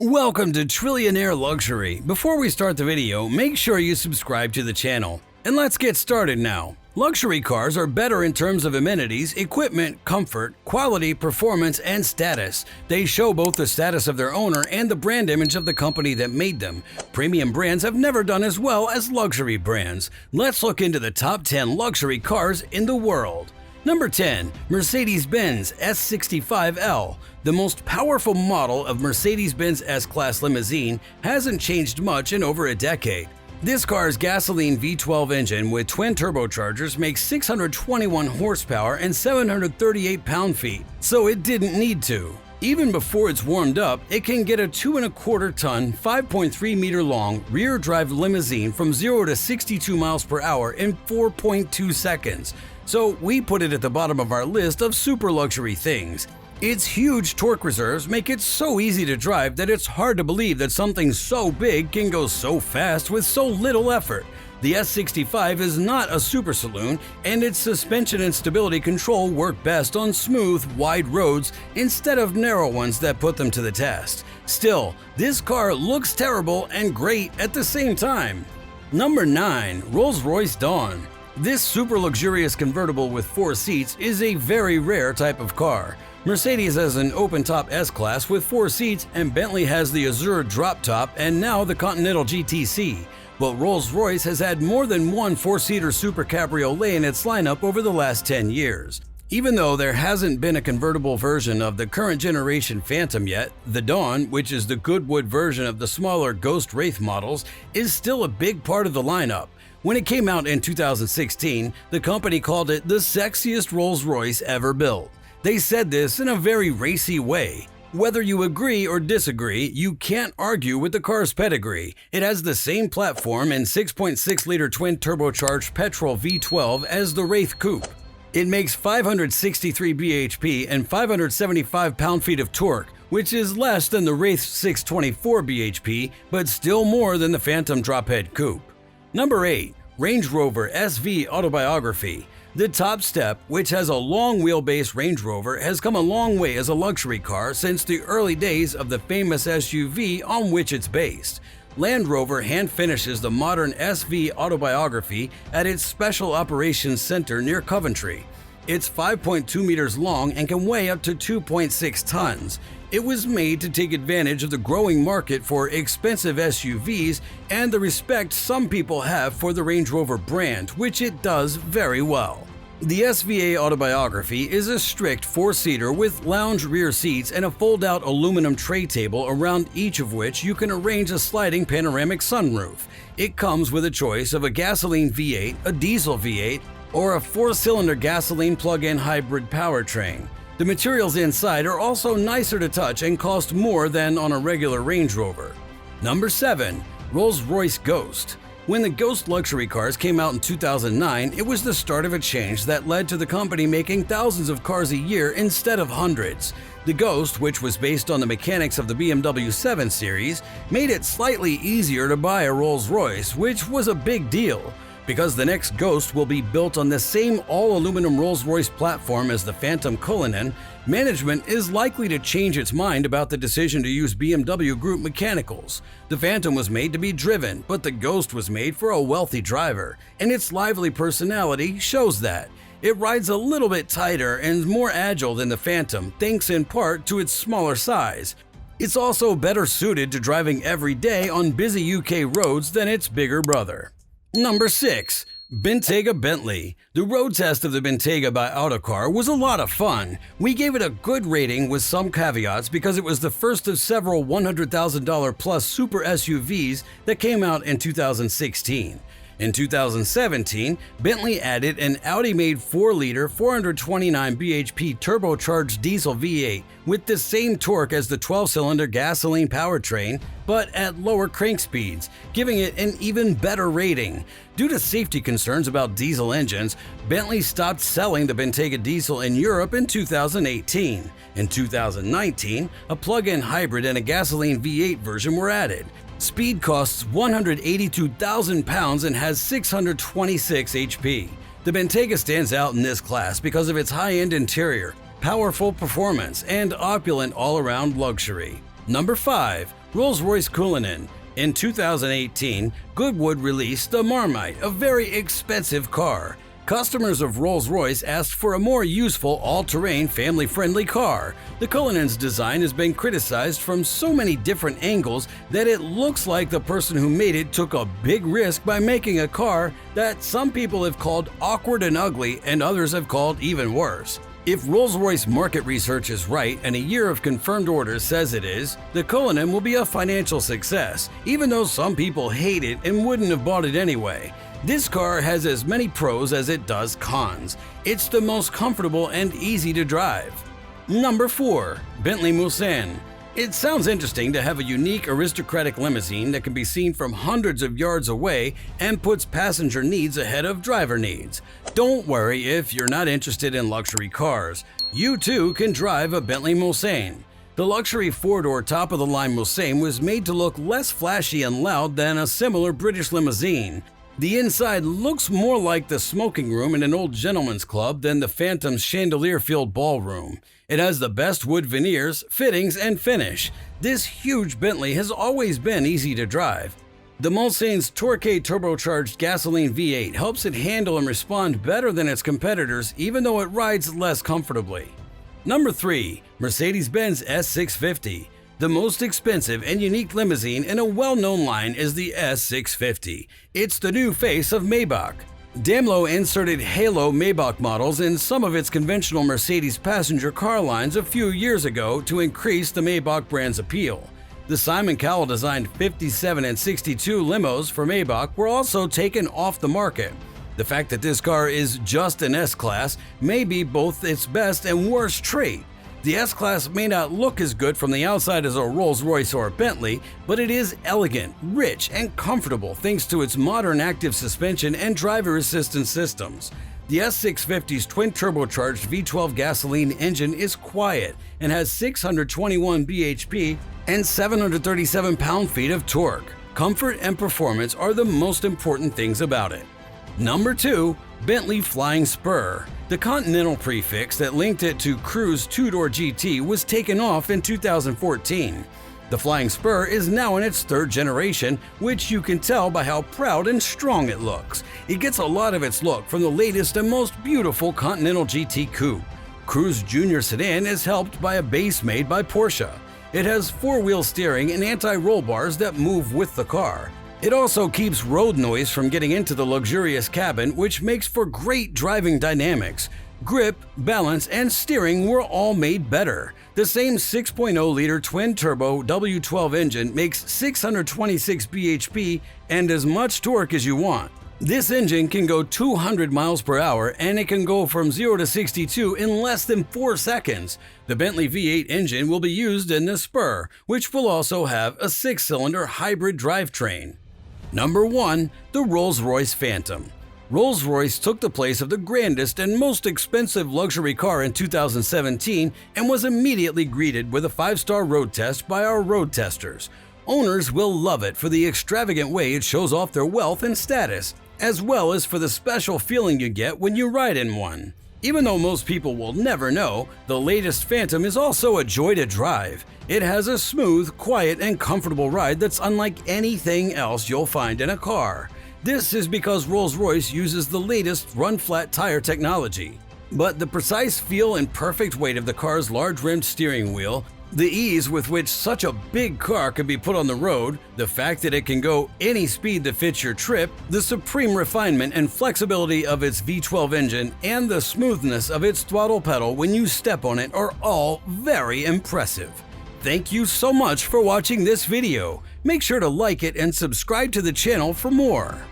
Welcome to Trillionaire Luxury. Before we start the video, make sure you subscribe to the channel. And let's get started now. Luxury cars are better in terms of amenities, equipment, comfort, quality, performance, and status. They show both the status of their owner and the brand image of the company that made them. Premium brands have never done as well as luxury brands. Let's look into the top 10 luxury cars in the world. Number 10. Mercedes-Benz S65 L. The most powerful model of Mercedes-Benz S-Class limousine hasn't changed much in over a decade. This car's gasoline V12 engine with twin turbochargers makes 621 horsepower and 738 pound-feet, so it didn't need to. Even before it's warmed up, it can get a 2.25-ton, 5.3-meter long rear-drive limousine from 0 to 62 miles per hour in 4.2 seconds. So we put it at the bottom of our list of super luxury things. Its huge torque reserves make it so easy to drive that it's hard to believe that something so big can go so fast with so little effort. The S65 is not a super saloon, and its suspension and stability control work best on smooth, wide roads instead of narrow ones that put them to the test. Still, this car looks terrible and great at the same time. Number 9. Rolls-Royce Dawn. This super luxurious convertible with 4 seats is a very rare type of car. Mercedes has an open-top S-Class with 4 seats, and Bentley has the Azure drop-top and now the Continental GTC. But Rolls-Royce has had more than one 4-seater super cabriolet in its lineup over the last 10 years. Even though there hasn't been a convertible version of the current generation Phantom yet, the Dawn, which is the Goodwood version of the smaller Ghost Wraith models, is still a big part of the lineup. When it came out in 2016, the company called it the sexiest Rolls-Royce ever built. They said this in a very racy way. Whether you agree or disagree, you can't argue with the car's pedigree. It has the same platform and 6.6-liter twin-turbocharged petrol V12 as the Wraith Coupe. It makes 563 bhp and 575 pound-feet of torque, which is less than the Wraith's 624 bhp, but still more than the Phantom drophead coupe. Number 8. Range Rover SV Autobiography. The top step, which has a long wheelbase Range Rover, has come a long way as a luxury car since the early days of the famous SUV on which it's based. Land Rover hand finishes the modern SV Autobiography at its Special Operations Center near Coventry. It's 5.2 meters long and can weigh up to 2.6 tons. It was made to take advantage of the growing market for expensive SUVs and the respect some people have for the Range Rover brand, which it does very well. The SVA Autobiography is a strict 4-seater with lounge rear seats and a fold-out aluminum tray table around each of which you can arrange a sliding panoramic sunroof. It comes with a choice of a gasoline V8, a diesel V8, or a 4-cylinder gasoline plug-in hybrid powertrain. The materials inside are also nicer to touch and cost more than on a regular Range Rover. Number 7. Rolls-Royce Ghost. When the Ghost luxury cars came out in 2009, it was the start of a change that led to the company making thousands of cars a year instead of hundreds. The Ghost, which was based on the mechanics of the BMW 7 Series, made it slightly easier to buy a Rolls-Royce, which was a big deal. Because the next Ghost will be built on the same all-aluminum Rolls-Royce platform as the Phantom Cullinan, management is likely to change its mind about the decision to use BMW Group mechanicals. The Phantom was made to be driven, but the Ghost was made for a wealthy driver, and its lively personality shows that. It rides a little bit tighter and more agile than the Phantom, thanks in part to its smaller size. It's also better suited to driving every day on busy UK roads than its bigger brother. Number 6. Bentayga Bentley. The road test of the Bentayga by Autocar was a lot of fun. We gave it a good rating with some caveats because it was the first of several $100,000 plus super SUVs that came out in 2016. In 2017, Bentley added an Audi-made 4-liter, 429 bhp turbocharged diesel V8 with the same torque as the 12-cylinder gasoline powertrain, but at lower crank speeds, giving it an even better rating. Due to safety concerns about diesel engines, Bentley stopped selling the Bentayga diesel in Europe in 2018. In 2019, a plug-in hybrid and a gasoline V8 version were added. Speed costs 182,000 pounds and has 626 HP. The Bentayga stands out in this class because of its high-end interior, powerful performance, and opulent all-around luxury. Number 5. Rolls-Royce Cullinan. In 2018, Goodwood released the Marmite, a very expensive car. Customers of Rolls-Royce asked for a more useful, all-terrain, family-friendly car. The Cullinan's design has been criticized from so many different angles that it looks like the person who made it took a big risk by making a car that some people have called awkward and ugly and others have called even worse. If Rolls-Royce market research is right and a year of confirmed orders says it is, the Cullinan will be a financial success, even though some people hate it and wouldn't have bought it anyway. This car has as many pros as it does cons. It's the most comfortable and easy to drive. Number 4. Bentley Mulsanne. It sounds interesting to have a unique aristocratic limousine that can be seen from hundreds of yards away and puts passenger needs ahead of driver needs. Don't worry if you're not interested in luxury cars. You too can drive a Bentley Mulsanne. The luxury four-door top-of-the-line Mulsanne was made to look less flashy and loud than a similar British limousine. The inside looks more like the smoking room in an old gentleman's club than the Phantom's chandelier-filled ballroom. It has the best wood veneers, fittings, and finish. This huge Bentley has always been easy to drive. The Mulsanne's Torque turbocharged gasoline V8 helps it handle and respond better than its competitors, even though it rides less comfortably. Number 3. Mercedes-Benz S650. The most expensive and unique limousine in a well-known line is the S650. It's the new face of Maybach. Daimler inserted Halo Maybach models in some of its conventional Mercedes passenger car lines a few years ago to increase the Maybach brand's appeal. The Simon Cowell-designed 57 and 62 limos for Maybach were also taken off the market. The fact that this car is just an S-Class may be both its best and worst trait. The S-Class may not look as good from the outside as a Rolls-Royce or a Bentley, but it is elegant, rich, and comfortable thanks to its modern active suspension and driver assistance systems. The S650's twin-turbocharged V12 gasoline engine is quiet and has 621 bhp and 737 pound-feet of torque. Comfort and performance are the most important things about it. Number 2. Bentley Flying Spur. The Continental prefix that linked it to Cruise two-door GT was taken off in 2014. The Flying Spur is now in its third generation, which you can tell by how proud and strong it looks. It gets a lot of its look from the latest and most beautiful Continental GT coupe. Cruise Junior Sedan is helped by a base made by Porsche. It has four-wheel steering and anti-roll bars that move with the car. It also keeps road noise from getting into the luxurious cabin, which makes for great driving dynamics. Grip, balance, and steering were all made better. The same 6.0-liter twin-turbo W12 engine makes 626 bhp and as much torque as you want. This engine can go 200 miles per hour and it can go from 0 to 62 in less than 4 seconds. The Bentley V8 engine will be used in the Spur, which will also have a 6-cylinder hybrid drivetrain. Number 1. The Rolls-Royce Phantom. Rolls-Royce took the place of the grandest and most expensive luxury car in 2017 and was immediately greeted with a 5-star road test by our road testers. Owners will love it for the extravagant way it shows off their wealth and status, as well as for the special feeling you get when you ride in one. Even though most people will never know, the latest Phantom is also a joy to drive. It has a smooth, quiet, and comfortable ride that's unlike anything else you'll find in a car. This is because Rolls-Royce uses the latest run-flat tire technology. But the precise feel and perfect weight of the car's large-rimmed steering wheel, the ease with which such a big car can be put on the road, the fact that it can go any speed that fits your trip, the supreme refinement and flexibility of its V12 engine, and the smoothness of its throttle pedal when you step on it are all very impressive. Thank you so much for watching this video. Make sure to like it and subscribe to the channel for more.